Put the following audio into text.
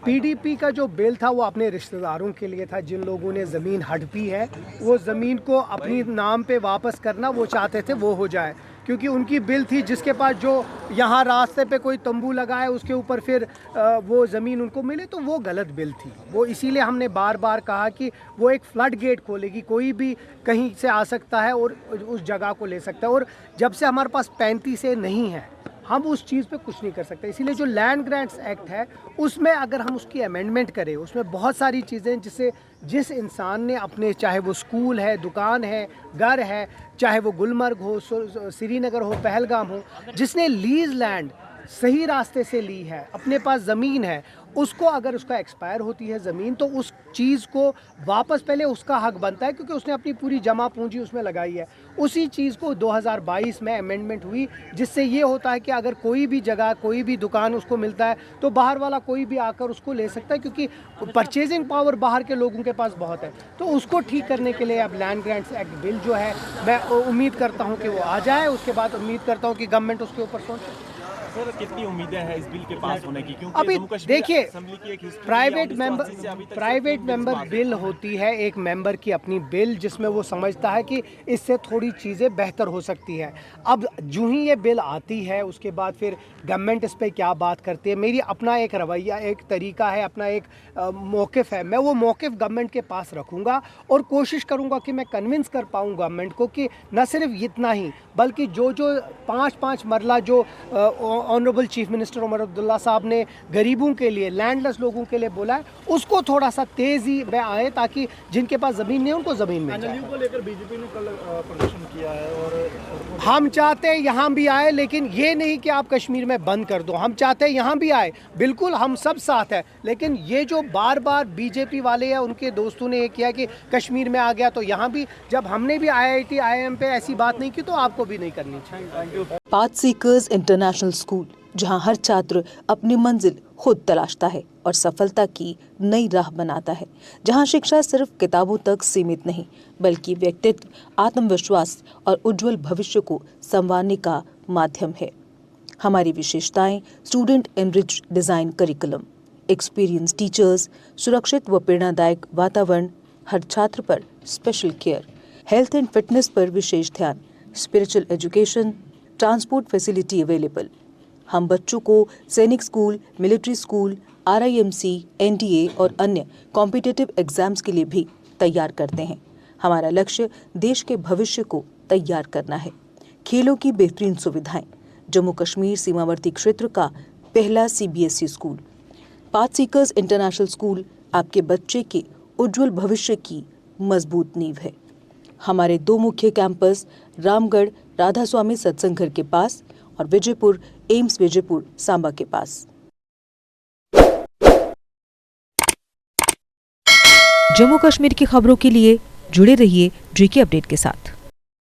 PDP का जो bill था वो अपने रिश्तेदारों के लिए था। जिन लोगों ने ज़मीन हड़पी है वो ज़मीन को अपनी नाम पे वापस करना वो चाहते थे वो हो जाए, क्योंकि उनकी बिल थी जिसके पास जो यहाँ रास्ते पे कोई तंबू लगा है उसके ऊपर फिर वो ज़मीन उनको मिले, तो वो गलत बिल थी। वो इसीलिए हमने बार बार कहा कि वो एक फ्लड गेट खोलेगी, कोई भी कहीं से आ सकता है और उस जगह को ले सकता है। और जब से हमारे पास 35 ए नहीं है हम उस चीज़ पे कुछ नहीं कर सकते। इसीलिए जो लैंड ग्रांट्स एक्ट है उसमें अगर हम उसकी अमेंडमेंट करें, उसमें बहुत सारी चीज़ें जिससे जिस इंसान ने अपने, चाहे वो स्कूल है, दुकान है, घर है, चाहे वो गुलमर्ग हो, श्रीनगर हो, पहलगाम हो, जिसने लीज लैंड सही रास्ते से ली है, अपने पास ज़मीन है, उसको अगर उसका एक्सपायर होती है ज़मीन तो उस चीज़ को वापस पहले उसका हक बनता है, क्योंकि उसने अपनी पूरी जमा पूंजी उसमें लगाई है। उसी चीज़ को 2022 में अमेंडमेंट हुई, जिससे ये होता है कि अगर कोई भी जगह, कोई भी दुकान उसको मिलता है तो बाहर वाला कोई भी आकर उसको ले सकता है, क्योंकि परचेजिंग पावर बाहर के लोगों के पास बहुत है। तो उसको ठीक करने के लिए अब लैंड ग्रांट्स एक्ट बिल जो है, मैं उम्मीद करता हूँ कि वो आ जाए। उसके बाद उम्मीद करता हूँ कि गवर्नमेंट उसके ऊपर सोचे। सर, कितनी उम्मीदें हैं इस बिल के पास होने की? क्योंकि अभी देखिए, प्राइवेट 1980 मेंबर बिल होती है, एक मेंबर की अपनी बिल, जिसमें वो समझता है कि इससे थोड़ी चीज़ें बेहतर हो सकती है। अब जो ही ये बिल आती है उसके बाद फिर गवर्नमेंट इस पर क्या बात करती है, मेरी अपना एक रवैया, एक तरीका है, अपना एक मौक़िफ़ है। मैं वो मौक़िफ़ गवर्नमेंट के पास रखूँगा और कोशिश करूँगा कि मैं कन्विंस कर पाऊँ गवर्नमेंट को कि न सिर्फ इतना ही, बल्कि जो 5-5 मरला जो honourable chief minister Omar Abdullah sahab ने गरीबों के लिए, लैंडलेस लोगों के लिए बोला है, उसको थोड़ा सा तेज़ी में आए, ताकि जिनके पास ज़मीन नहीं उनको ज़मीन मिल जाए। को लेकर बीजेपी ने कल प्रदर्शन किया है और हम चाहते हैं यहाँ भी आए, लेकिन ये नहीं कि आप कश्मीर में बंद कर दो। हम चाहते हैं यहाँ भी आए, बिल्कुल हम सब साथ हैं, लेकिन ये जो बार बार बीजेपी वाले या उनके दोस्तों ने ये किया कि कश्मीर में आ गया तो यहाँ भी, जब हमने भी IIT IIM पे ऐसी बात नहीं की तो आपको भी नहीं करनी चाहिए। पाथ सीकर्स इंटरनेशनल स्कूल, जहां हर छात्र अपनी मंजिल खुद तलाशता है और सफलता की नई राह बनाता है, जहां शिक्षा सिर्फ किताबों तक सीमित नहीं बल्कि व्यक्तित्व, आत्मविश्वास और उज्जवल भविष्य को संवारने का माध्यम है। हमारी विशेषताएं: student enrich design curriculum, experience teachers, सुरक्षित व प्रेरणादायक वातावरण, हर छात्र पर special care, health and fitness पर विशेष ध्यान, spiritual education, transport facility available. हम बच्चों को Sainik school, military school, RIMC, NDA और अन्य कॉम्पिटिटिव एग्जाम्स के लिए भी तैयार करते हैं। हमारा लक्ष्य देश के भविष्य को तैयार करना है। खेलों की बेहतरीन सुविधाएं, जम्मू कश्मीर सीमावर्ती क्षेत्र का पहला CBSE school. Path seekers international school आपके बच्चे के उज्जवल भविष्य की मजबूत नींव है। हमारे 2 मुख्य कैंपस रामगढ़ राधा स्वामी सत्संग घर के पास और विजयपुर एम्स विजयपुर सांबा के पास। जम्मू कश्मीर की खबरों के लिए जुड़े रहिए GK अपडेट के साथ।